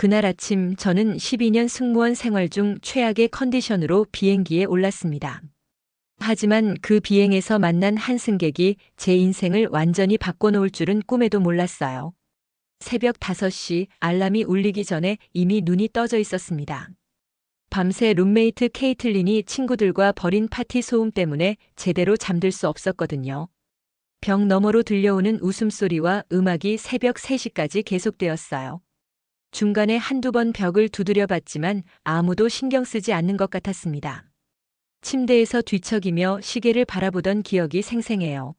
그날 아침 저는 12년 승무원 생활 중 최악의 컨디션으로 비행기에 올랐습니다. 하지만 그 비행에서 만난 한 승객이 제 인생을 완전히 바꿔놓을 줄은 꿈에도 몰랐어요. 새벽 5시 알람이 울리기 전에 이미 눈이 떠져 있었습니다. 밤새 룸메이트 케이틀린이 친구들과 벌인 파티 소음 때문에 제대로 잠들 수 없었거든요. 벽 너머로 들려오는 웃음소리와 음악이 새벽 3시까지 계속되었어요. 중간에 한두 번 벽을 두드려 봤지만 아무도 신경 쓰지 않는 것 같았습니다. 침대에서 뒤척이며 시계를 바라보던 기억이 생생해요.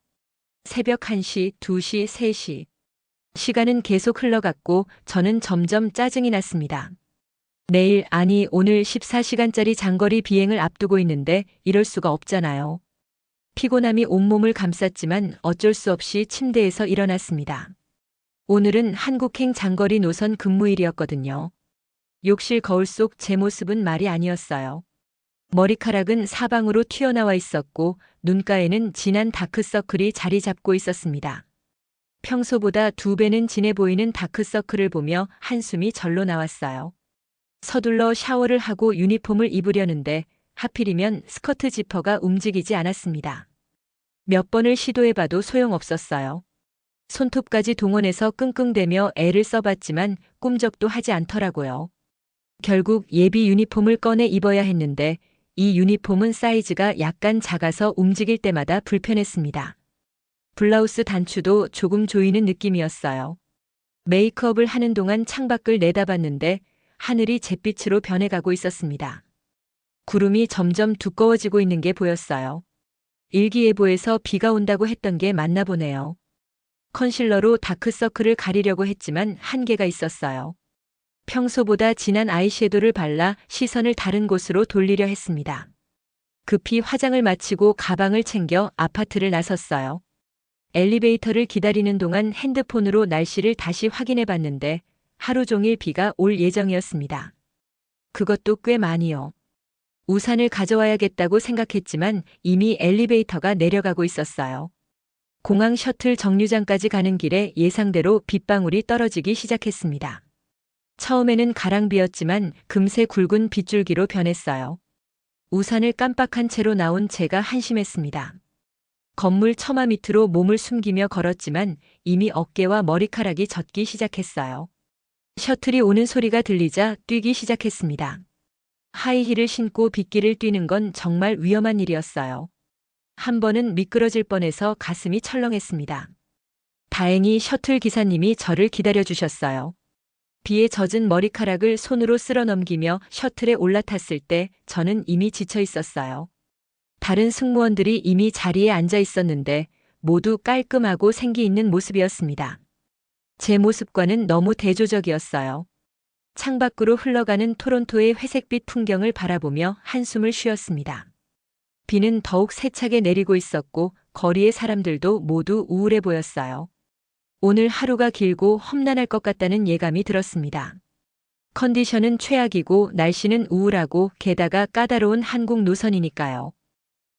새벽 1시, 2시, 3시. 시간은 계속 흘러갔고 저는 점점 짜증이 났습니다. 내일, 아니 오늘 14시간짜리 장거리 비행을 앞두고 있는데 이럴 수가 없잖아요. 피곤함이 온몸을 감쌌지만 어쩔 수 없이 침대에서 일어났습니다. 오늘은 한국행 장거리 노선 근무일이었거든요. 욕실 거울 속 제 모습은 말이 아니었어요. 머리카락은 사방으로 튀어나와 있었고 눈가에는 진한 다크서클이 자리 잡고 있었습니다. 평소보다 2배는 진해 보이는 다크서클을 보며 한숨이 절로 나왔어요. 서둘러 샤워를 하고 유니폼을 입으려는데 하필이면 스커트 지퍼가 움직이지 않았습니다. 몇 번을 시도해봐도 소용없었어요. 손톱까지 동원해서 끙끙대며 애를 써봤지만 꿈쩍도 하지 않더라고요. 결국 예비 유니폼을 꺼내 입어야 했는데 이 유니폼은 사이즈가 약간 작아서 움직일 때마다 불편했습니다. 블라우스 단추도 조금 조이는 느낌이었어요. 메이크업을 하는 동안 창밖을 내다봤는데 하늘이 잿빛으로 변해가고 있었습니다. 구름이 점점 두꺼워지고 있는 게 보였어요. 일기예보에서 비가 온다고 했던 게 맞나 보네요. 컨실러로 다크서클을 가리려고 했지만 한계가 있었어요. 평소보다 진한 아이섀도를 발라 시선을 다른 곳으로 돌리려 했습니다. 급히 화장을 마치고 가방을 챙겨 아파트를 나섰어요. 엘리베이터를 기다리는 동안 핸드폰으로 날씨를 다시 확인해 봤는데 하루 종일 비가 올 예정이었습니다. 그것도 꽤 많이요. 우산을 가져와야겠다고 생각했지만 이미 엘리베이터가 내려가고 있었어요. 공항 셔틀 정류장까지 가는 길에 예상대로 빗방울이 떨어지기 시작했습니다. 처음에는 가랑비였지만 금세 굵은 빗줄기로 변했어요. 우산을 깜빡한 채로 나온 제가 한심했습니다. 건물 처마 밑으로 몸을 숨기며 걸었지만 이미 어깨와 머리카락이 젖기 시작했어요. 셔틀이 오는 소리가 들리자 뛰기 시작했습니다. 하이힐을 신고 빗길을 뛰는 건 정말 위험한 일이었어요. 한 번은 미끄러질 뻔해서 가슴이 철렁했습니다. 다행히 셔틀 기사님이 저를 기다려주셨어요. 비에 젖은 머리카락을 손으로 쓸어 넘기며 셔틀에 올라탔을 때 저는 이미 지쳐 있었어요. 다른 승무원들이 이미 자리에 앉아 있었는데 모두 깔끔하고 생기 있는 모습이었습니다. 제 모습과는 너무 대조적이었어요. 창밖으로 흘러가는 토론토의 회색빛 풍경을 바라보며 한숨을 쉬었습니다. 비는 더욱 세차게 내리고 있었고 거리의 사람들도 모두 우울해 보였어요. 오늘 하루가 길고 험난할 것 같다는 예감이 들었습니다. 컨디션은 최악이고 날씨는 우울하고 게다가 까다로운 한국 노선이니까요.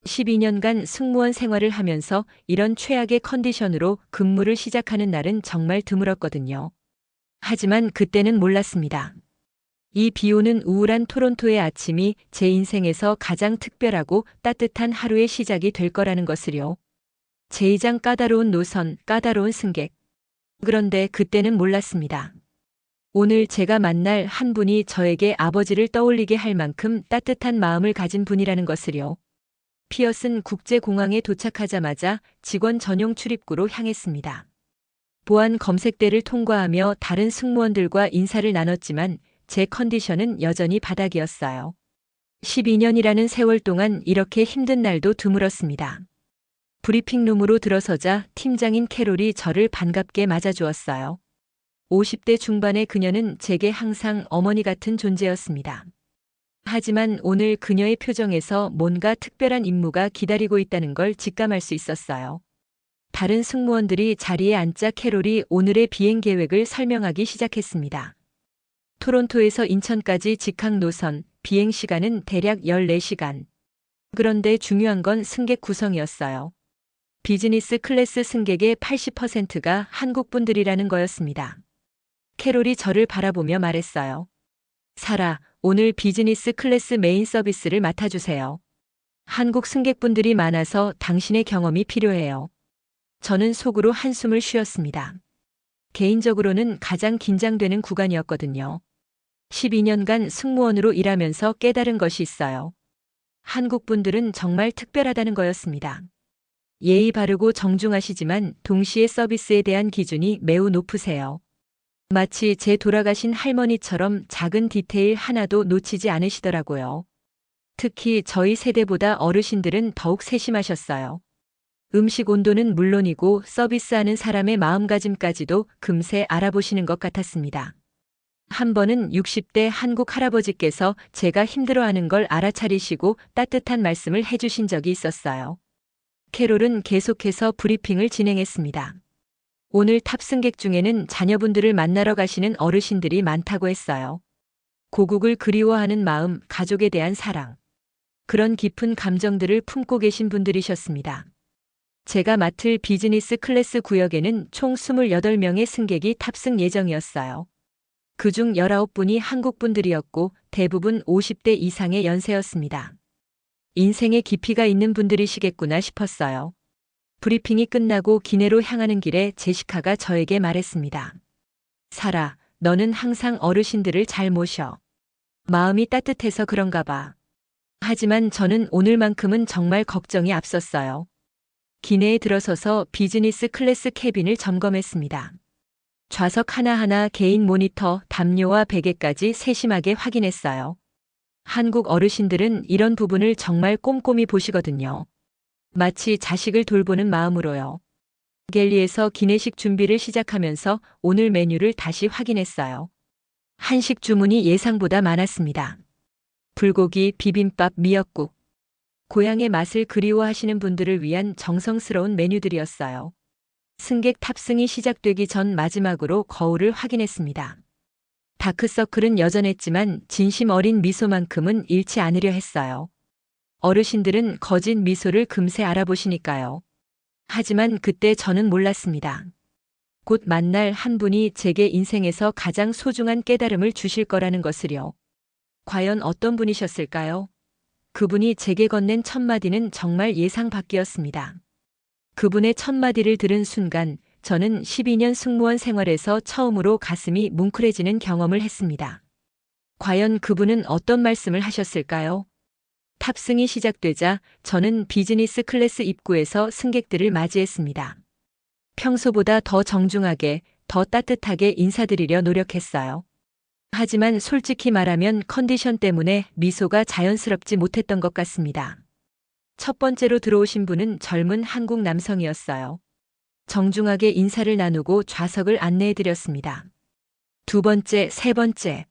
12년간 승무원 생활을 하면서 이런 최악의 컨디션으로 근무를 시작하는 날은 정말 드물었거든요. 하지만 그때는 몰랐습니다. 이 비오는 우울한 토론토의 아침이 제 인생에서 가장 특별하고 따뜻한 하루의 시작이 될 거라는 것을요. 제2장 까다로운 노선, 까다로운 승객. 그런데 그때는 몰랐습니다. 오늘 제가 만날 한 분이 저에게 아버지를 떠올리게 할 만큼 따뜻한 마음을 가진 분이라는 것을요. 피어슨 국제공항에 도착하자마자 직원 전용 출입구로 향했습니다. 보안 검색대를 통과하며 다른 승무원들과 인사를 나눴지만 제 컨디션은 여전히 바닥이었어요. 12년이라는 세월 동안 이렇게 힘든 날도 드물었습니다. 브리핑룸으로 들어서자 팀장인 캐롤이 저를 반갑게 맞아주었어요. 50대 중반의 그녀는 제게 항상 어머니 같은 존재였습니다. 하지만 오늘 그녀의 표정에서 뭔가 특별한 임무가 기다리고 있다는 걸 직감할 수 있었어요. 다른 승무원들이 자리에 앉자 캐롤이 오늘의 비행 계획을 설명하기 시작했습니다. 토론토에서 인천까지 직항 노선, 비행 시간은 대략 14시간. 그런데 중요한 건 승객 구성이었어요. 비즈니스 클래스 승객의 80%가 한국 분들이라는 거였습니다. 캐롤이 저를 바라보며 말했어요. 사라, 오늘 비즈니스 클래스 메인 서비스를 맡아주세요. 한국 승객분들이 많아서 당신의 경험이 필요해요. 저는 속으로 한숨을 쉬었습니다. 개인적으로는 가장 긴장되는 구간이었거든요. 12년간 승무원으로 일하면서 깨달은 것이 있어요. 한국 분들은 정말 특별하다는 거였습니다. 예의 바르고 정중하시지만 동시에 서비스에 대한 기준이 매우 높으세요. 마치 제 돌아가신 할머니처럼 작은 디테일 하나도 놓치지 않으시더라고요. 특히 저희 세대보다 어르신들은 더욱 세심하셨어요. 음식 온도는 물론이고 서비스하는 사람의 마음가짐까지도 금세 알아보시는 것 같았습니다. 한 번은 60대 한국 할아버지께서 제가 힘들어하는 걸 알아차리시고 따뜻한 말씀을 해주신 적이 있었어요. 캐롤은 계속해서 브리핑을 진행했습니다. 오늘 탑승객 중에는 자녀분들을 만나러 가시는 어르신들이 많다고 했어요. 고국을 그리워하는 마음, 가족에 대한 사랑. 그런 깊은 감정들을 품고 계신 분들이셨습니다. 제가 맡을 비즈니스 클래스 구역에는 총 28명의 승객이 탑승 예정이었어요. 그중 19분이 한국 분들이었고 대부분 50대 이상의 연세였습니다. 인생의 깊이가 있는 분들이시겠구나 싶었어요. 브리핑이 끝나고 기내로 향하는 길에 제시카가 저에게 말했습니다. 사라, 너는 항상 어르신들을 잘 모셔. 마음이 따뜻해서 그런가 봐. 하지만 저는 오늘만큼은 정말 걱정이 앞섰어요. 기내에 들어서서 비즈니스 클래스 캐빈을 점검했습니다. 좌석 하나하나 개인 모니터, 담요와 베개까지 세심하게 확인했어요. 한국 어르신들은 이런 부분을 정말 꼼꼼히 보시거든요. 마치 자식을 돌보는 마음으로요. 갤리에서 기내식 준비를 시작하면서 오늘 메뉴를 다시 확인했어요. 한식 주문이 예상보다 많았습니다. 불고기, 비빔밥, 미역국. 고향의 맛을 그리워하시는 분들을 위한 정성스러운 메뉴들이었어요. 승객 탑승이 시작되기 전 마지막으로 거울을 확인했습니다. 다크서클은 여전했지만 진심 어린 미소만큼은 잃지 않으려 했어요. 어르신들은 거짓 미소를 금세 알아보시니까요. 하지만 그때 저는 몰랐습니다. 곧 만날 한 분이 제게 인생에서 가장 소중한 깨달음을 주실 거라는 것을요. 과연 어떤 분이셨을까요? 그분이 제게 건넨 첫 마디는 정말 예상 밖이었습니다. 그분의 첫 마디를 들은 순간 저는 12년 승무원 생활에서 처음으로 가슴이 뭉클해지는 경험을 했습니다. 과연 그분은 어떤 말씀을 하셨을까요? 탑승이 시작되자 저는 비즈니스 클래스 입구에서 승객들을 맞이했습니다. 평소보다 더 정중하게, 더 따뜻하게 인사드리려 노력했어요. 하지만 솔직히 말하면 컨디션 때문에 미소가 자연스럽지 못했던 것 같습니다. 첫 번째로 들어오신 분은 젊은 한국 남성이었어요. 정중하게 인사를 나누고 좌석을 안내해드렸습니다. 두 번째, 세 번째.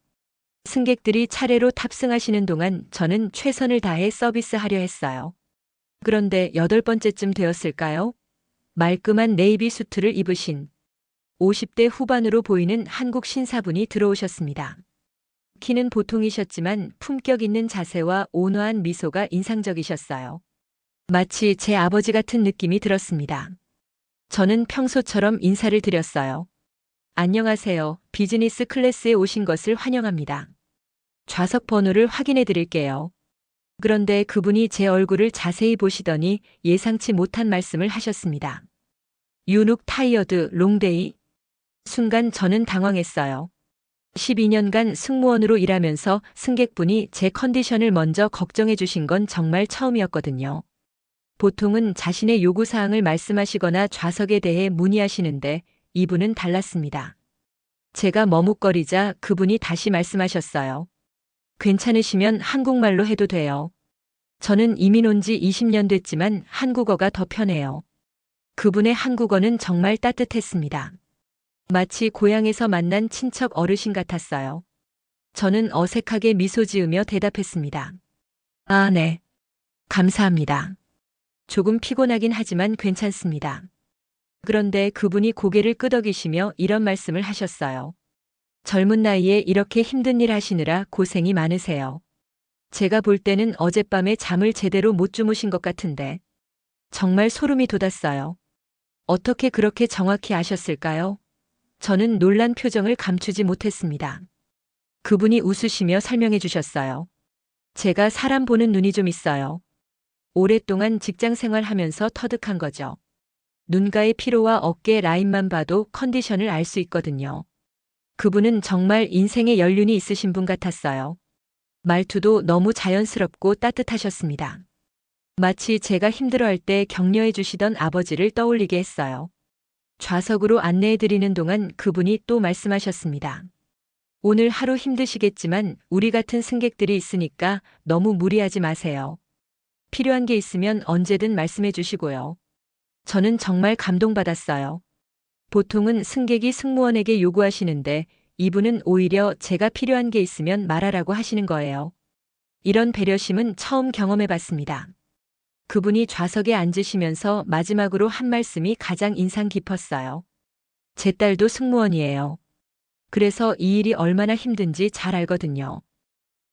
승객들이 차례로 탑승하시는 동안 저는 최선을 다해 서비스하려 했어요. 그런데 8번째쯤 되었을까요? 말끔한 네이비 수트를 입으신 50대 후반으로 보이는 한국 신사분이 들어오셨습니다. 키는 보통이셨지만 품격 있는 자세와 온화한 미소가 인상적이셨어요. 마치 제 아버지 같은 느낌이 들었습니다. 저는 평소처럼 인사를 드렸어요. 안녕하세요. 비즈니스 클래스에 오신 것을 환영합니다. 좌석 번호를 확인해 드릴게요. 그런데 그분이 제 얼굴을 자세히 보시더니 예상치 못한 말씀을 하셨습니다. You look tired, long day. 순간 저는 당황했어요. 12년간 승무원으로 일하면서 승객분이 제 컨디션을 먼저 걱정해 주신 건 정말 처음이었거든요. 보통은 자신의 요구사항을 말씀하시거나 좌석에 대해 문의하시는데 이분은 달랐습니다. 제가 머뭇거리자 그분이 다시 말씀하셨어요. 괜찮으시면 한국말로 해도 돼요. 저는 이민 온 지 20년 됐지만 한국어가 더 편해요. 그분의 한국어는 정말 따뜻했습니다. 마치 고향에서 만난 친척 어르신 같았어요. 저는 어색하게 미소 지으며 대답했습니다. 아, 네. 감사합니다. 조금 피곤하긴 하지만 괜찮습니다. 그런데 그분이 고개를 끄덕이시며 이런 말씀을 하셨어요. 젊은 나이에 이렇게 힘든 일 하시느라 고생이 많으세요. 제가 볼 때는 어젯밤에 잠을 제대로 못 주무신 것 같은데 정말 소름이 돋았어요. 어떻게 그렇게 정확히 아셨을까요? 저는 놀란 표정을 감추지 못했습니다. 그분이 웃으시며 설명해 주셨어요. 제가 사람 보는 눈이 좀 있어요. 오랫동안 직장 생활하면서 터득한 거죠. 눈가의 피로와 어깨 라인만 봐도 컨디션을 알 수 있거든요. 그분은 정말 인생의 연륜이 있으신 분 같았어요. 말투도 너무 자연스럽고 따뜻하셨습니다. 마치 제가 힘들어할 때 격려해 주시던 아버지를 떠올리게 했어요. 좌석으로 안내해 드리는 동안 그분이 또 말씀하셨습니다. 오늘 하루 힘드시겠지만 우리 같은 승객들이 있으니까 너무 무리하지 마세요. 필요한 게 있으면 언제든 말씀해 주시고요. 저는 정말 감동받았어요. 보통은 승객이 승무원에게 요구하시는데 이분은 오히려 제가 필요한 게 있으면 말하라고 하시는 거예요. 이런 배려심은 처음 경험해 봤습니다. 그분이 좌석에 앉으시면서 마지막으로 한 말씀이 가장 인상 깊었어요. 제 딸도 승무원이에요. 그래서 이 일이 얼마나 힘든지 잘 알거든요.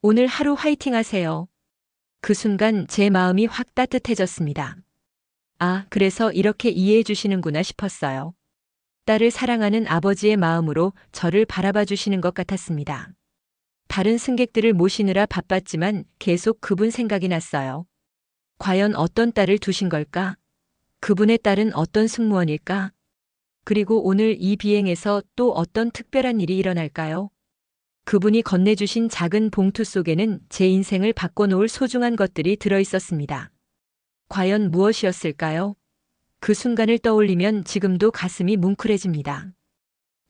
오늘 하루 화이팅 하세요. 그 순간 제 마음이 확 따뜻해졌습니다. 아, 그래서 이렇게 이해해 주시는구나 싶었어요. 딸을 사랑하는 아버지의 마음으로 저를 바라봐 주시는 것 같았습니다. 다른 승객들을 모시느라 바빴지만 계속 그분 생각이 났어요. 과연 어떤 딸을 두신 걸까? 그분의 딸은 어떤 승무원일까? 그리고 오늘 이 비행에서 또 어떤 특별한 일이 일어날까요? 그분이 건네주신 작은 봉투 속에는 제 인생을 바꿔놓을 소중한 것들이 들어 있었습니다. 과연 무엇이었을까요? 그 순간을 떠올리면 지금도 가슴이 뭉클해집니다.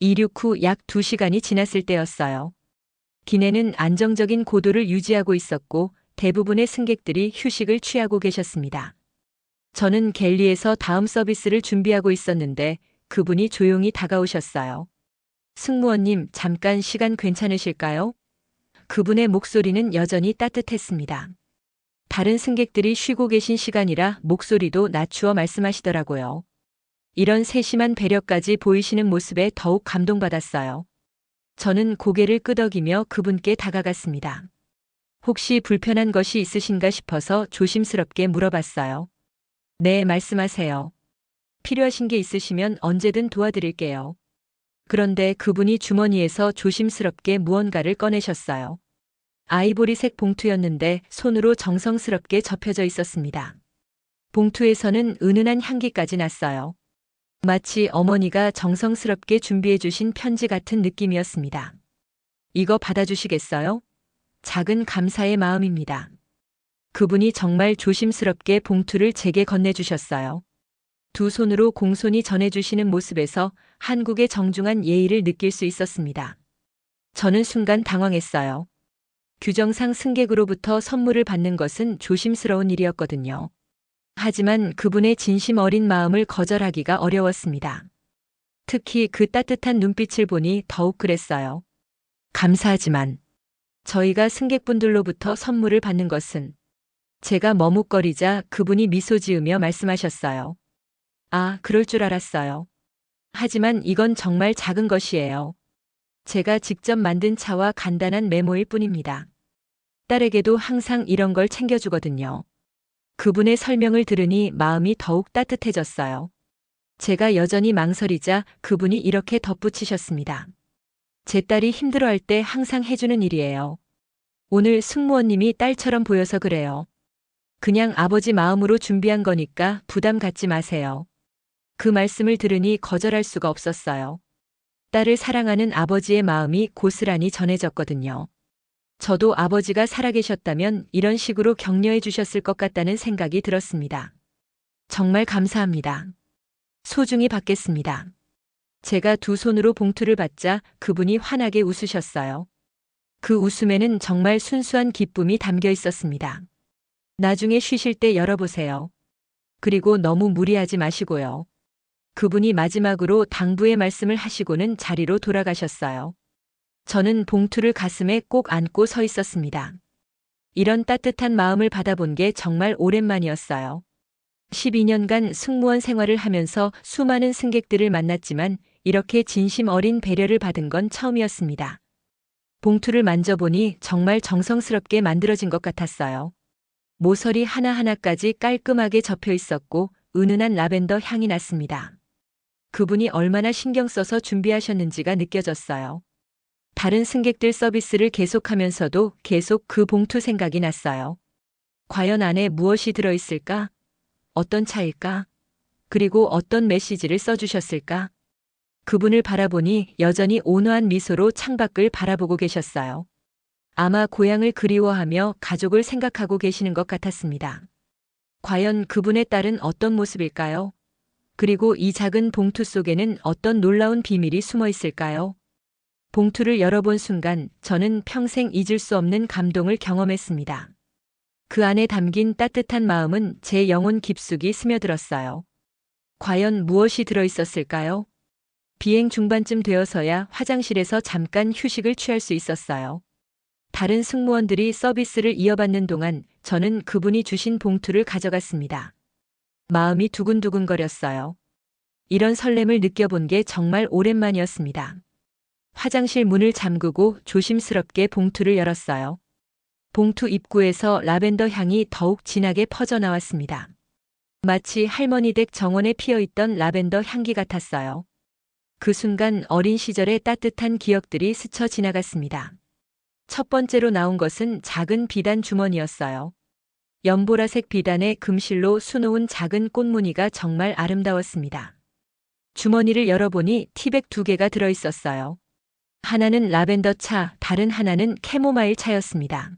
이륙 후 약 2시간이 지났을 때였어요. 기내는 안정적인 고도를 유지하고 있었고 대부분의 승객들이 휴식을 취하고 계셨습니다. 저는 갤리에서 다음 서비스를 준비하고 있었는데 그분이 조용히 다가오셨어요. 승무원님, 잠깐 시간 괜찮으실까요? 그분의 목소리는 여전히 따뜻했습니다. 다른 승객들이 쉬고 계신 시간이라 목소리도 낮추어 말씀하시더라고요. 이런 세심한 배려까지 보이시는 모습에 더욱 감동받았어요. 저는 고개를 끄덕이며 그분께 다가갔습니다. 혹시 불편한 것이 있으신가 싶어서 조심스럽게 물어봤어요. 네, 말씀하세요. 필요하신 게 있으시면 언제든 도와드릴게요. 그런데 그분이 주머니에서 조심스럽게 무언가를 꺼내셨어요. 아이보리색 봉투였는데 손으로 정성스럽게 접혀져 있었습니다. 봉투에서는 은은한 향기까지 났어요. 마치 어머니가 정성스럽게 준비해 주신 편지 같은 느낌이었습니다. 이거 받아주시겠어요? 작은 감사의 마음입니다. 그분이 정말 조심스럽게 봉투를 제게 건네주셨어요. 두 손으로 공손히 전해주시는 모습에서 한국의 정중한 예의를 느낄 수 있었습니다. 저는 순간 당황했어요. 규정상 승객으로부터 선물을 받는 것은 조심스러운 일이었거든요. 하지만 그분의 진심 어린 마음을 거절하기가 어려웠습니다. 특히 그 따뜻한 눈빛을 보니 더욱 그랬어요. 감사하지만 저희가 승객분들로부터 선물을 받는 것은 제가 머뭇거리자 그분이 미소 지으며 말씀하셨어요. 아, 그럴 줄 알았어요. 하지만 이건 정말 작은 것이에요. 제가 직접 만든 차와 간단한 메모일 뿐입니다. 딸에게도 항상 이런 걸 챙겨주거든요. 그분의 설명을 들으니 마음이 더욱 따뜻해졌어요. 제가 여전히 망설이자 그분이 이렇게 덧붙이셨습니다. 제 딸이 힘들어할 때 항상 해주는 일이에요. 오늘 승무원님이 딸처럼 보여서 그래요. 그냥 아버지 마음으로 준비한 거니까 부담 갖지 마세요. 그 말씀을 들으니 거절할 수가 없었어요. 딸을 사랑하는 아버지의 마음이 고스란히 전해졌거든요. 저도 아버지가 살아계셨다면 이런 식으로 격려해 주셨을 것 같다는 생각이 들었습니다. 정말 감사합니다. 소중히 받겠습니다. 제가 두 손으로 봉투를 받자 그분이 환하게 웃으셨어요. 그 웃음에는 정말 순수한 기쁨이 담겨 있었습니다. 나중에 쉬실 때 열어보세요. 그리고 너무 무리하지 마시고요. 그분이 마지막으로 당부의 말씀을 하시고는 자리로 돌아가셨어요. 저는 봉투를 가슴에 꼭 안고 서 있었습니다. 이런 따뜻한 마음을 받아본 게 정말 오랜만이었어요. 12년간 승무원 생활을 하면서 수많은 승객들을 만났지만 이렇게 진심 어린 배려를 받은 건 처음이었습니다. 봉투를 만져보니 정말 정성스럽게 만들어진 것 같았어요. 모서리 하나하나까지 깔끔하게 접혀 있었고 은은한 라벤더 향이 났습니다. 그분이 얼마나 신경 써서 준비하셨는지가 느껴졌어요. 다른 승객들 서비스를 계속하면서도 계속 그 봉투 생각이 났어요. 과연 안에 무엇이 들어있을까? 어떤 차일까? 그리고 어떤 메시지를 써주셨을까? 그분을 바라보니 여전히 온화한 미소로 창밖을 바라보고 계셨어요. 아마 고향을 그리워하며 가족을 생각하고 계시는 것 같았습니다. 과연 그분의 딸은 어떤 모습일까요? 그리고 이 작은 봉투 속에는 어떤 놀라운 비밀이 숨어 있을까요? 봉투를 열어본 순간 저는 평생 잊을 수 없는 감동을 경험했습니다. 그 안에 담긴 따뜻한 마음은 제 영혼 깊숙이 스며들었어요. 과연 무엇이 들어있었을까요? 비행 중반쯤 되어서야 화장실에서 잠깐 휴식을 취할 수 있었어요. 다른 승무원들이 서비스를 이어받는 동안 저는 그분이 주신 봉투를 가져갔습니다. 마음이 두근두근거렸어요. 이런 설렘을 느껴본 게 정말 오랜만이었습니다. 화장실 문을 잠그고 조심스럽게 봉투를 열었어요. 봉투 입구에서 라벤더 향이 더욱 진하게 퍼져나왔습니다. 마치 할머니 댁 정원에 피어있던 라벤더 향기 같았어요. 그 순간 어린 시절의 따뜻한 기억들이 스쳐 지나갔습니다. 첫 번째로 나온 것은 작은 비단 주머니였어요. 연보라색 비단에 금실로 수놓은 작은 꽃무늬가 정말 아름다웠습니다. 주머니를 열어보니 티백 2개가 들어있었어요. 하나는 라벤더 차, 다른 하나는 캐모마일 차였습니다.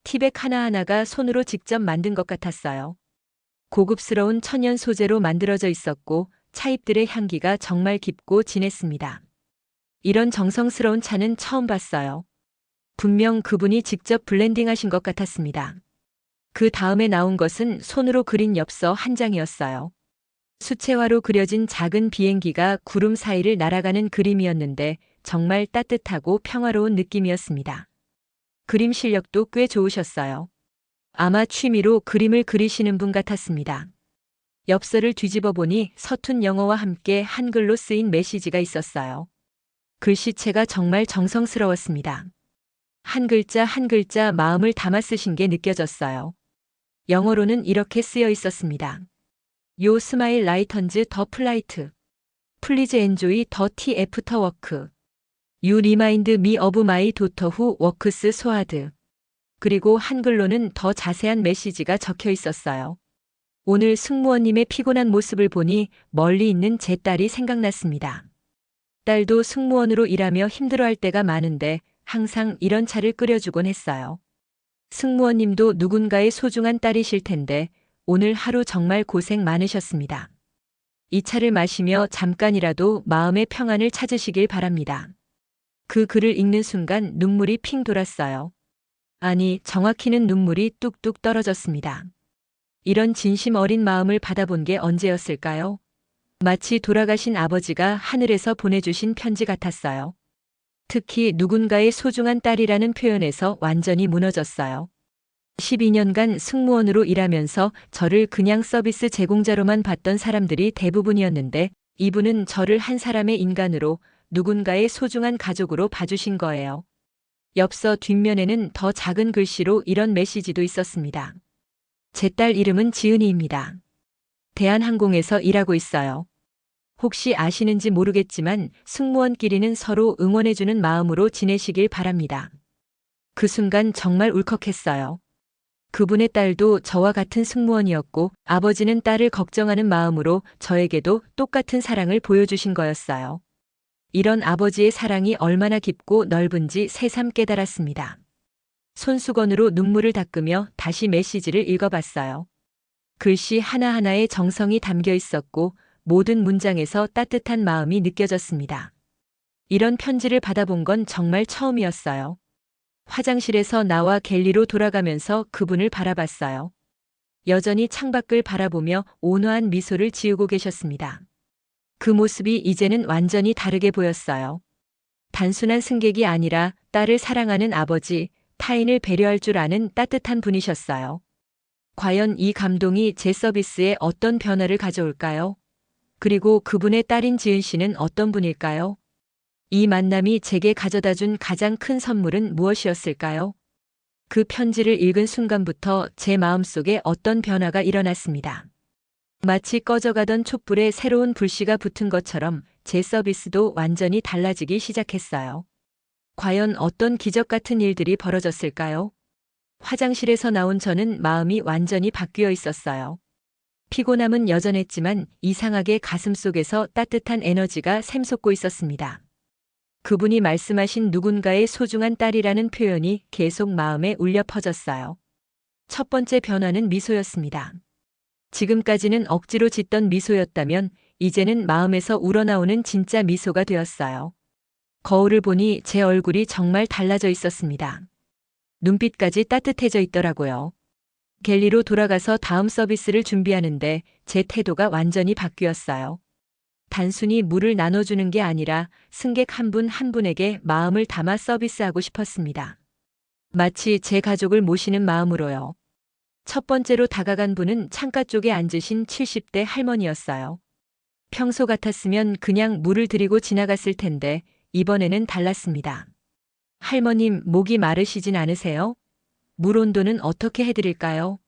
티백 하나하나가 손으로 직접 만든 것 같았어요. 고급스러운 천연 소재로 만들어져 있었고 차잎들의 향기가 정말 깊고 진했습니다. 이런 정성스러운 차는 처음 봤어요. 분명 그분이 직접 블렌딩하신 것 같았습니다. 그 다음에 나온 것은 손으로 그린 엽서 한 장이었어요. 수채화로 그려진 작은 비행기가 구름 사이를 날아가는 그림이었는데 정말 따뜻하고 평화로운 느낌이었습니다. 그림 실력도 꽤 좋으셨어요. 아마 취미로 그림을 그리시는 분 같았습니다. 엽서를 뒤집어 보니 서툰 영어와 함께 한글로 쓰인 메시지가 있었어요. 글씨체가 정말 정성스러웠습니다. 한 글자 한 글자 마음을 담아 쓰신 게 느껴졌어요. 영어로는 이렇게 쓰여 있었습니다. 요 스마일 라이턴즈 더 플라이트. 플리즈 엔조이 더 티 애프터 워크. 유 리마인드 미 어브 마이 도터 후 워크스 소하드. 그리고 한글로는 더 자세한 메시지가 적혀 있었어요. 오늘 승무원님의 피곤한 모습을 보니 멀리 있는 제 딸이 생각났습니다. 딸도 승무원으로 일하며 힘들어할 때가 많은데 항상 이런 차를 끓여주곤 했어요. 승무원님도 누군가의 소중한 딸이실 텐데 오늘 하루 정말 고생 많으셨습니다. 이 차를 마시며 잠깐이라도 마음의 평안을 찾으시길 바랍니다. 그 글을 읽는 순간 눈물이 핑 돌았어요. 아니, 정확히는 눈물이 뚝뚝 떨어졌습니다. 이런 진심 어린 마음을 받아본 게 언제였을까요? 마치 돌아가신 아버지가 하늘에서 보내주신 편지 같았어요. 특히 누군가의 소중한 딸이라는 표현에서 완전히 무너졌어요. 12년간 승무원으로 일하면서 저를 그냥 서비스 제공자로만 봤던 사람들이 대부분이었는데 이분은 저를 한 사람의 인간으로 누군가의 소중한 가족으로 봐주신 거예요. 엽서 뒷면에는 더 작은 글씨로 이런 메시지도 있었습니다. 제 딸 이름은 지은이입니다. 대한항공에서 일하고 있어요. 혹시 아시는지 모르겠지만 승무원끼리는 서로 응원해주는 마음으로 지내시길 바랍니다. 그 순간 정말 울컥했어요. 그분의 딸도 저와 같은 승무원이었고 아버지는 딸을 걱정하는 마음으로 저에게도 똑같은 사랑을 보여주신 거였어요. 이런 아버지의 사랑이 얼마나 깊고 넓은지 새삼 깨달았습니다. 손수건으로 눈물을 닦으며 다시 메시지를 읽어봤어요. 글씨 하나하나에 정성이 담겨 있었고 모든 문장에서 따뜻한 마음이 느껴졌습니다. 이런 편지를 받아본 건 정말 처음이었어요. 화장실에서 나와 갤리로 돌아가면서 그분을 바라봤어요. 여전히 창밖을 바라보며 온화한 미소를 지으고 계셨습니다. 그 모습이 이제는 완전히 다르게 보였어요. 단순한 승객이 아니라 딸을 사랑하는 아버지, 타인을 배려할 줄 아는 따뜻한 분이셨어요. 과연 이 감동이 제 서비스에 어떤 변화를 가져올까요? 그리고 그분의 딸인 지은 씨는 어떤 분일까요? 이 만남이 제게 가져다 준 가장 큰 선물은 무엇이었을까요? 그 편지를 읽은 순간부터 제 마음속에 어떤 변화가 일어났습니다. 마치 꺼져가던 촛불에 새로운 불씨가 붙은 것처럼 제 서비스도 완전히 달라지기 시작했어요. 과연 어떤 기적 같은 일들이 벌어졌을까요? 화장실에서 나온 저는 마음이 완전히 바뀌어 있었어요. 피곤함은 여전했지만 이상하게 가슴속에서 따뜻한 에너지가 샘솟고 있었습니다. 그분이 말씀하신 누군가의 소중한 딸이라는 표현이 계속 마음에 울려 퍼졌어요. 첫 번째 변화는 미소였습니다. 지금까지는 억지로 짓던 미소였다면 이제는 마음에서 우러나오는 진짜 미소가 되었어요. 거울을 보니 제 얼굴이 정말 달라져 있었습니다. 눈빛까지 따뜻해져 있더라고요. 갤리로 돌아가서 다음 서비스를 준비하는데 제 태도가 완전히 바뀌었어요. 단순히 물을 나눠주는 게 아니라 승객 한 분 한 분에게 마음을 담아 서비스하고 싶었습니다. 마치 제 가족을 모시는 마음으로요. 첫 번째로 다가간 분은 창가 쪽에 앉으신 70대 할머니였어요. 평소 같았으면 그냥 물을 드리고 지나갔을 텐데 이번에는 달랐습니다. 할머님, 목이 마르시진 않으세요? 물 온도는 어떻게 해드릴까요?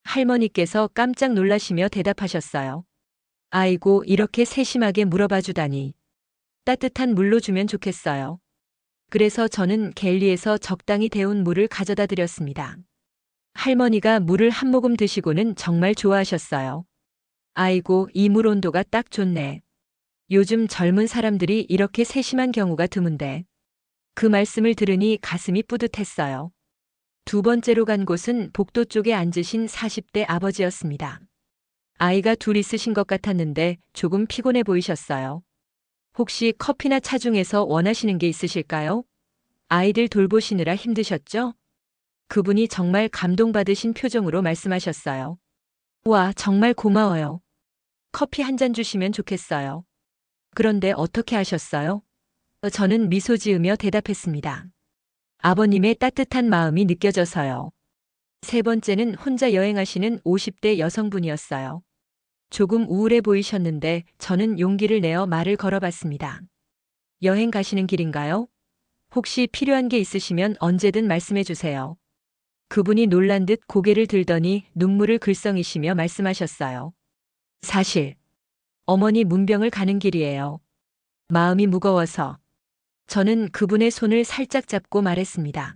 할머니께서 깜짝 놀라시며 대답하셨어요. 아이고, 이렇게 세심하게 물어봐 주다니. 따뜻한 물로 주면 좋겠어요. 그래서 저는 갤리에서 적당히 데운 물을 가져다 드렸습니다. 할머니가 물을 한 모금 드시고는 정말 좋아하셨어요. 아이고, 이 물 온도가 딱 좋네. 요즘 젊은 사람들이 이렇게 세심한 경우가 드문데. 그 말씀을 들으니 가슴이 뿌듯했어요. 두 번째로 간 곳은 복도 쪽에 앉으신 40대 아버지였습니다. 아이가 둘 있으신 것 같았는데 조금 피곤해 보이셨어요. 혹시 커피나 차 중에서 원하시는 게 있으실까요? 아이들 돌보시느라 힘드셨죠? 그분이 정말 감동받으신 표정으로 말씀하셨어요. 와, 정말 고마워요. 커피 한 잔 주시면 좋겠어요. 그런데 어떻게 하셨어요? 저는 미소 지으며 대답했습니다. 아버님의 따뜻한 마음이 느껴져서요. 세 번째는 혼자 여행하시는 50대 여성분이었어요. 조금 우울해 보이셨는데 저는 용기를 내어 말을 걸어봤습니다. 여행 가시는 길인가요? 혹시 필요한 게 있으시면 언제든 말씀해 주세요. 그분이 놀란 듯 고개를 들더니 눈물을 글썽이시며 말씀하셨어요. 사실, 어머니 문병을 가는 길이에요. 마음이 무거워서. 저는 그분의 손을 살짝 잡고 말했습니다.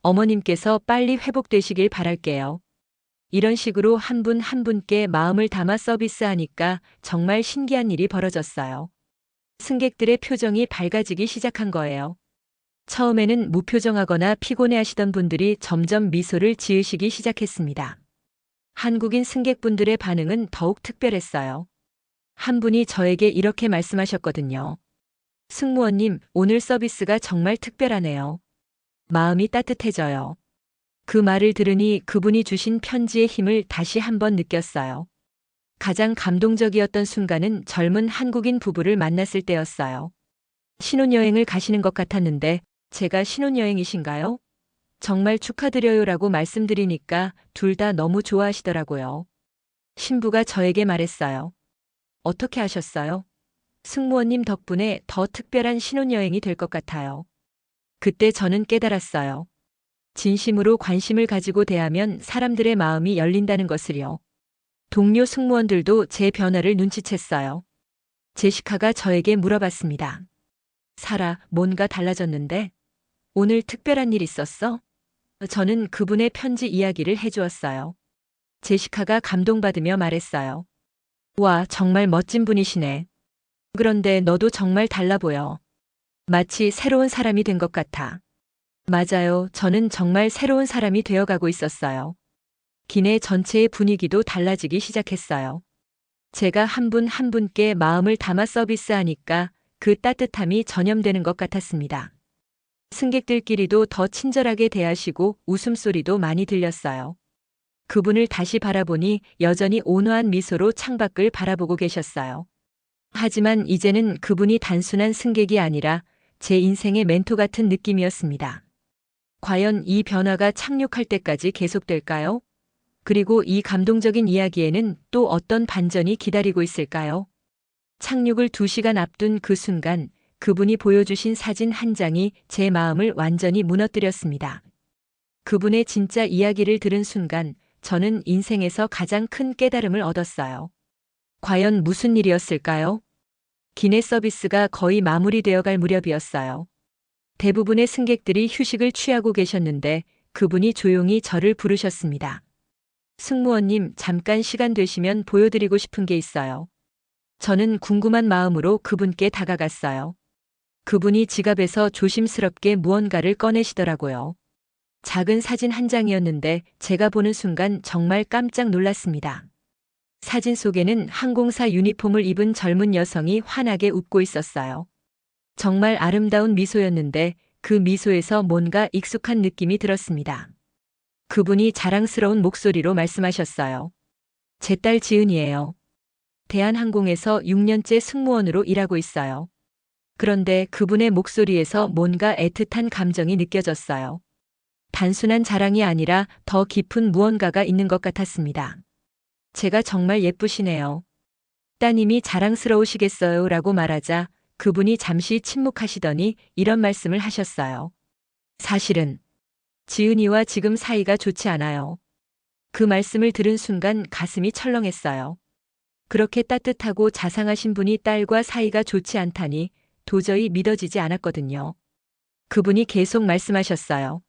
어머님께서 빨리 회복되시길 바랄게요. 이런 식으로 한 분 한 분께 마음을 담아 서비스하니까 정말 신기한 일이 벌어졌어요. 승객들의 표정이 밝아지기 시작한 거예요. 처음에는 무표정하거나 피곤해하시던 분들이 점점 미소를 지으시기 시작했습니다. 한국인 승객분들의 반응은 더욱 특별했어요. 한 분이 저에게 이렇게 말씀하셨거든요. 승무원님, 오늘 서비스가 정말 특별하네요. 마음이 따뜻해져요. 그 말을 들으니 그분이 주신 편지의 힘을 다시 한번 느꼈어요. 가장 감동적이었던 순간은 젊은 한국인 부부를 만났을 때였어요. 신혼여행을 가시는 것 같았는데 제가 신혼여행이신가요? 정말 축하드려요라고 말씀드리니까 둘 다 너무 좋아하시더라고요. 신부가 저에게 말했어요. 어떻게 하셨어요? 승무원님 덕분에 더 특별한 신혼여행이 될 것 같아요. 그때 저는 깨달았어요. 진심으로 관심을 가지고 대하면 사람들의 마음이 열린다는 것을요. 동료 승무원들도 제 변화를 눈치챘어요. 제시카가 저에게 물어봤습니다. 사라, 뭔가 달라졌는데? 오늘 특별한 일 있었어? 저는 그분의 편지 이야기를 해주었어요. 제시카가 감동받으며 말했어요. 와, 정말 멋진 분이시네. 그런데 너도 정말 달라 보여. 마치 새로운 사람이 된 것 같아. 맞아요. 저는 정말 새로운 사람이 되어가고 있었어요. 기내 전체의 분위기도 달라지기 시작했어요. 제가 한 분 한 분께 마음을 담아 서비스하니까 그 따뜻함이 전염되는 것 같았습니다. 승객들끼리도 더 친절하게 대하시고 웃음소리도 많이 들렸어요. 그분을 다시 바라보니 여전히 온화한 미소로 창밖을 바라보고 계셨어요. 하지만 이제는 그분이 단순한 승객이 아니라 제 인생의 멘토 같은 느낌이었습니다. 과연 이 변화가 착륙할 때까지 계속될까요? 그리고 이 감동적인 이야기에는 또 어떤 반전이 기다리고 있을까요? 착륙을 2시간 앞둔 그 순간 그분이 보여주신 사진 한 장이 제 마음을 완전히 무너뜨렸습니다. 그분의 진짜 이야기를 들은 순간 저는 인생에서 가장 큰 깨달음을 얻었어요. 과연 무슨 일이었을까요? 기내 서비스가 거의 마무리되어 갈 무렵이었어요. 대부분의 승객들이 휴식을 취하고 계셨는데 그분이 조용히 저를 부르셨습니다. 승무원님, 잠깐 시간 되시면 보여드리고 싶은 게 있어요. 저는 궁금한 마음으로 그분께 다가갔어요. 그분이 지갑에서 조심스럽게 무언가를 꺼내시더라고요. 작은 사진 한 장이었는데 제가 보는 순간 정말 깜짝 놀랐습니다. 사진 속에는 항공사 유니폼을 입은 젊은 여성이 환하게 웃고 있었어요. 정말 아름다운 미소였는데 그 미소에서 뭔가 익숙한 느낌이 들었습니다. 그분이 자랑스러운 목소리로 말씀하셨어요. 제 딸 지은이에요. 대한항공에서 6년째 승무원으로 일하고 있어요. 그런데 그분의 목소리에서 뭔가 애틋한 감정이 느껴졌어요. 단순한 자랑이 아니라 더 깊은 무언가가 있는 것 같았습니다. 제가 정말 예쁘시네요. 따님이 자랑스러우시겠어요 라고 말하자 그분이 잠시 침묵하시더니 이런 말씀을 하셨어요. 사실은 지은이와 지금 사이가 좋지 않아요. 그 말씀을 들은 순간 가슴이 철렁했어요. 그렇게 따뜻하고 자상하신 분이 딸과 사이가 좋지 않다니 도저히 믿어지지 않았거든요. 그분이 계속 말씀하셨어요.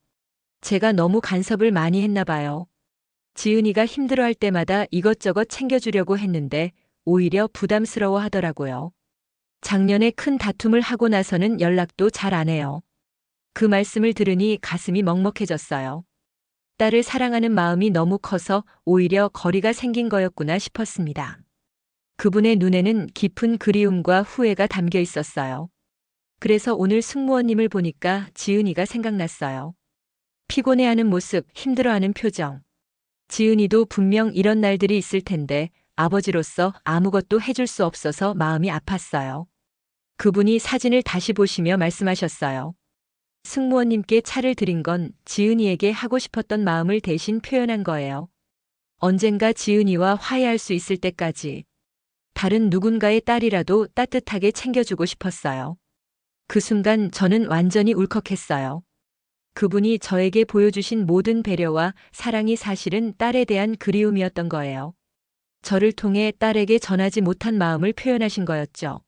제가 너무 간섭을 많이 했나 봐요. 지은이가 힘들어할 때마다 이것저것 챙겨주려고 했는데 오히려 부담스러워 하더라고요. 작년에 큰 다툼을 하고 나서는 연락도 잘 안 해요. 그 말씀을 들으니 가슴이 먹먹해졌어요. 딸을 사랑하는 마음이 너무 커서 오히려 거리가 생긴 거였구나 싶었습니다. 그분의 눈에는 깊은 그리움과 후회가 담겨 있었어요. 그래서 오늘 승무원님을 보니까 지은이가 생각났어요. 피곤해하는 모습, 힘들어하는 표정. 지은이도 분명 이런 날들이 있을 텐데 아버지로서 아무것도 해줄 수 없어서 마음이 아팠어요. 그분이 사진을 다시 보시며 말씀하셨어요. 승무원님께 차를 드린 건 지은이에게 하고 싶었던 마음을 대신 표현한 거예요. 언젠가 지은이와 화해할 수 있을 때까지 다른 누군가의 딸이라도 따뜻하게 챙겨주고 싶었어요. 그 순간 저는 완전히 울컥했어요. 그분이 저에게 보여주신 모든 배려와 사랑이 사실은 딸에 대한 그리움이었던 거예요. 저를 통해 딸에게 전하지 못한 마음을 표현하신 거였죠.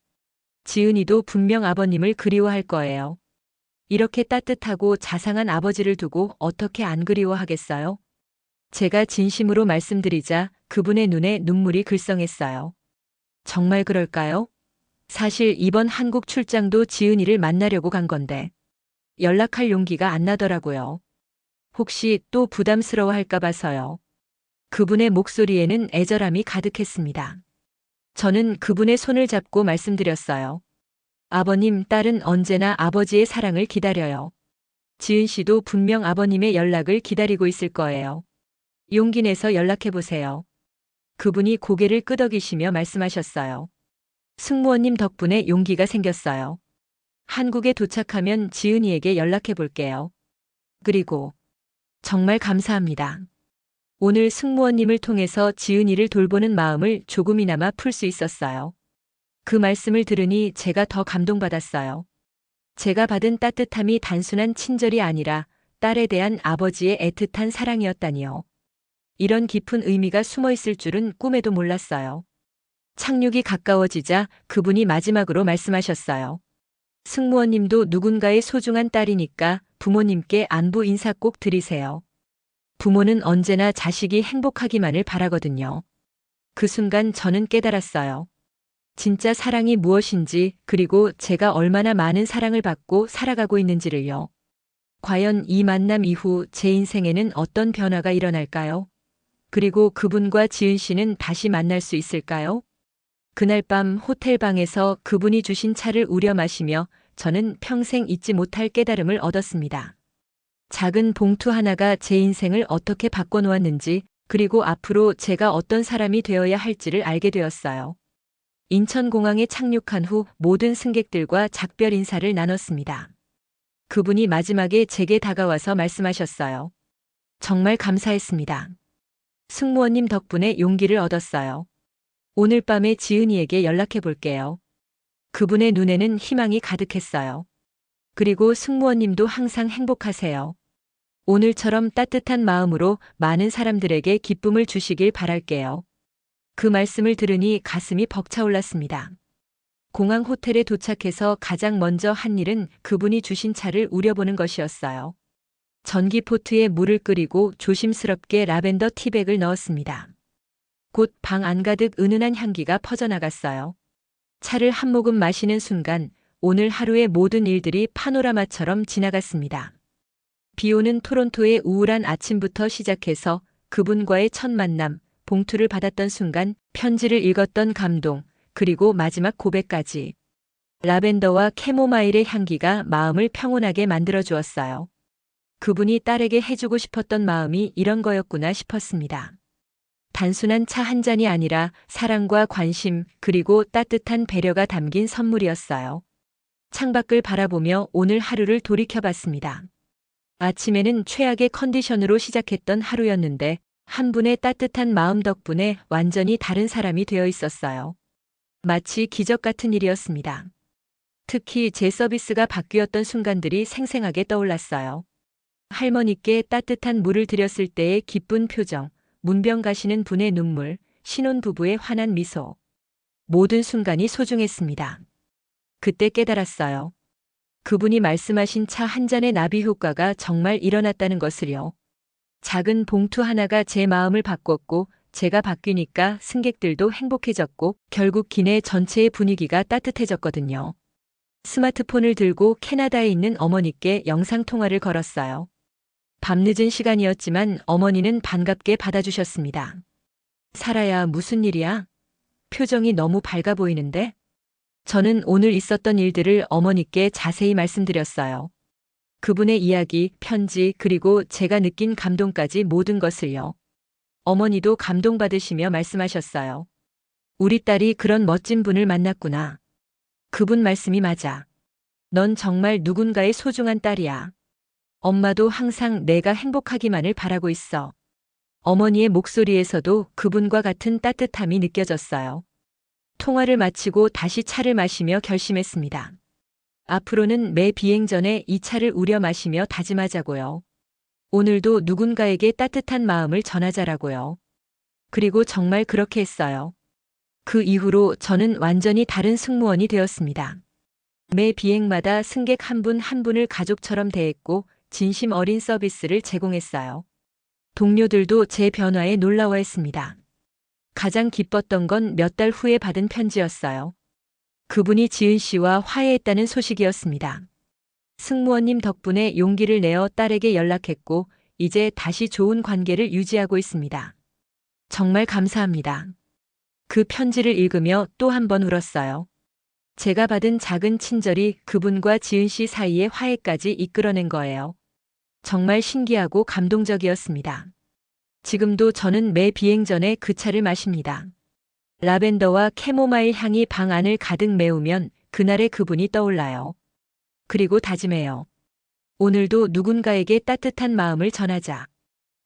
지은이도 분명 아버님을 그리워할 거예요. 이렇게 따뜻하고 자상한 아버지를 두고 어떻게 안 그리워하겠어요? 제가 진심으로 말씀드리자 그분의 눈에 눈물이 글썽했어요. 정말 그럴까요? 사실 이번 한국 출장도 지은이를 만나려고 간 건데 연락할 용기가 안 나더라고요. 혹시 또 부담스러워할까 봐서요. 그분의 목소리에는 애절함이 가득했습니다. 저는 그분의 손을 잡고 말씀드렸어요. 아버님, 딸은 언제나 아버지의 사랑을 기다려요. 지은 씨도 분명 아버님의 연락을 기다리고 있을 거예요. 용기 내서 연락해보세요. 그분이 고개를 끄덕이시며 말씀하셨어요. 승무원님 덕분에 용기가 생겼어요. 한국에 도착하면 지은이에게 연락해 볼게요. 그리고 정말 감사합니다. 오늘 승무원님을 통해서 지은이를 돌보는 마음을 조금이나마 풀 수 있었어요. 그 말씀을 들으니 제가 더 감동받았어요. 제가 받은 따뜻함이 단순한 친절이 아니라 딸에 대한 아버지의 애틋한 사랑이었다니요. 이런 깊은 의미가 숨어 있을 줄은 꿈에도 몰랐어요. 착륙이 가까워지자 그분이 마지막으로 말씀하셨어요. 승무원님도 누군가의 소중한 딸이니까 부모님께 안부 인사 꼭 드리세요. 부모는 언제나 자식이 행복하기만을 바라거든요. 그 순간 저는 깨달았어요. 진짜 사랑이 무엇인지, 그리고 제가 얼마나 많은 사랑을 받고 살아가고 있는지를요. 과연 이 만남 이후 제 인생에는 어떤 변화가 일어날까요? 그리고 그분과 지은 씨는 다시 만날 수 있을까요? 그날 밤 호텔 방에서 그분이 주신 차를 우려 마시며 저는 평생 잊지 못할 깨달음을 얻었습니다. 작은 봉투 하나가 제 인생을 어떻게 바꿔놓았는지, 그리고 앞으로 제가 어떤 사람이 되어야 할지를 알게 되었어요. 인천공항에 착륙한 후 모든 승객들과 작별 인사를 나눴습니다. 그분이 마지막에 제게 다가와서 말씀하셨어요. 정말 감사했습니다. 승무원님 덕분에 용기를 얻었어요. 오늘 밤에 지은이에게 연락해 볼게요. 그분의 눈에는 희망이 가득했어요. 그리고 승무원님도 항상 행복하세요. 오늘처럼 따뜻한 마음으로 많은 사람들에게 기쁨을 주시길 바랄게요. 그 말씀을 들으니 가슴이 벅차올랐습니다. 공항 호텔에 도착해서 가장 먼저 한 일은 그분이 주신 차를 우려보는 것이었어요. 전기포트에 물을 끓이고 조심스럽게 라벤더 티백을 넣었습니다. 곧 방 안가득 은은한 향기가 퍼져나갔어요. 차를 한 모금 마시는 순간 오늘 하루의 모든 일들이 파노라마처럼 지나갔습니다. 비오는 토론토의 우울한 아침부터 시작해서 그분과의 첫 만남, 봉투를 받았던 순간 편지를 읽었던 감동, 그리고 마지막 고백까지. 라벤더와 캐모마일의 향기가 마음을 평온하게 만들어 주었어요. 그분이 딸에게 해주고 싶었던 마음이 이런 거였구나 싶었습니다. 단순한 차 한 잔이 아니라 사랑과 관심 그리고 따뜻한 배려가 담긴 선물이었어요. 창밖을 바라보며 오늘 하루를 돌이켜봤습니다. 아침에는 최악의 컨디션으로 시작했던 하루였는데 한 분의 따뜻한 마음 덕분에 완전히 다른 사람이 되어 있었어요. 마치 기적 같은 일이었습니다. 특히 제 서비스가 바뀌었던 순간들이 생생하게 떠올랐어요. 할머니께 따뜻한 물을 드렸을 때의 기쁜 표정, 문병 가시는 분의 눈물, 신혼부부의 환한 미소. 모든 순간이 소중했습니다. 그때 깨달았어요. 그분이 말씀하신 차 한 잔의 나비 효과가 정말 일어났다는 것을요. 작은 봉투 하나가 제 마음을 바꿨고 제가 바뀌니까 승객들도 행복해졌고 결국 기내 전체의 분위기가 따뜻해졌거든요. 스마트폰을 들고 캐나다에 있는 어머니께 영상통화를 걸었어요. 밤늦은 시간이었지만 어머니는 반갑게 받아주셨습니다. 살아야 무슨 일이야? 표정이 너무 밝아 보이는데? 저는 오늘 있었던 일들을 어머니께 자세히 말씀드렸어요. 그분의 이야기, 편지, 그리고 제가 느낀 감동까지 모든 것을요. 어머니도 감동받으시며 말씀하셨어요. 우리 딸이 그런 멋진 분을 만났구나. 그분 말씀이 맞아. 넌 정말 누군가의 소중한 딸이야. 엄마도 항상 내가 행복하기만을 바라고 있어. 어머니의 목소리에서도 그분과 같은 따뜻함이 느껴졌어요. 통화를 마치고 다시 차를 마시며 결심했습니다. 앞으로는 매 비행 전에 이 차를 우려 마시며 다짐하자고요. 오늘도 누군가에게 따뜻한 마음을 전하자라고요. 그리고 정말 그렇게 했어요. 그 이후로 저는 완전히 다른 승무원이 되었습니다. 매 비행마다 승객 한 분 한 분을 가족처럼 대했고 진심 어린 서비스를 제공했어요. 동료들도 제 변화에 놀라워했습니다. 가장 기뻤던 건 몇 달 후에 받은 편지였어요. 그분이 지은 씨와 화해했다는 소식이었습니다. 승무원님 덕분에 용기를 내어 딸에게 연락했고 이제 다시 좋은 관계를 유지하고 있습니다. 정말 감사합니다. 그 편지를 읽으며 또 한 번 울었어요. 제가 받은 작은 친절이 그분과 지은 씨 사이의 화해까지 이끌어낸 거예요. 정말 신기하고 감동적이었습니다. 지금도 저는 매 비행 전에 그 차를 마십니다. 라벤더와 캐모마일 향이 방 안을 가득 메우면 그날의 그분이 떠올라요. 그리고 다짐해요. 오늘도 누군가에게 따뜻한 마음을 전하자.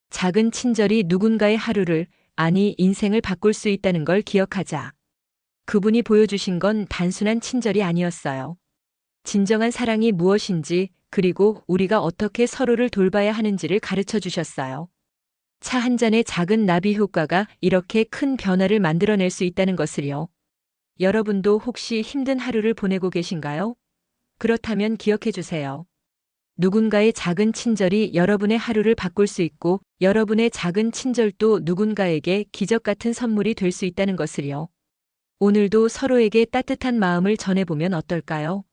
작은 친절이 누군가의 하루를, 아니 인생을 바꿀 수 있다는 걸 기억하자. 그분이 보여주신 건 단순한 친절이 아니었어요. 진정한 사랑이 무엇인지, 그리고 우리가 어떻게 서로를 돌봐야 하는지를 가르쳐 주셨어요. 차 한 잔의 작은 나비 효과가 이렇게 큰 변화를 만들어낼 수 있다는 것을요. 여러분도 혹시 힘든 하루를 보내고 계신가요? 그렇다면 기억해 주세요. 누군가의 작은 친절이 여러분의 하루를 바꿀 수 있고 여러분의 작은 친절도 누군가에게 기적 같은 선물이 될 수 있다는 것을요. 오늘도 서로에게 따뜻한 마음을 전해보면 어떨까요?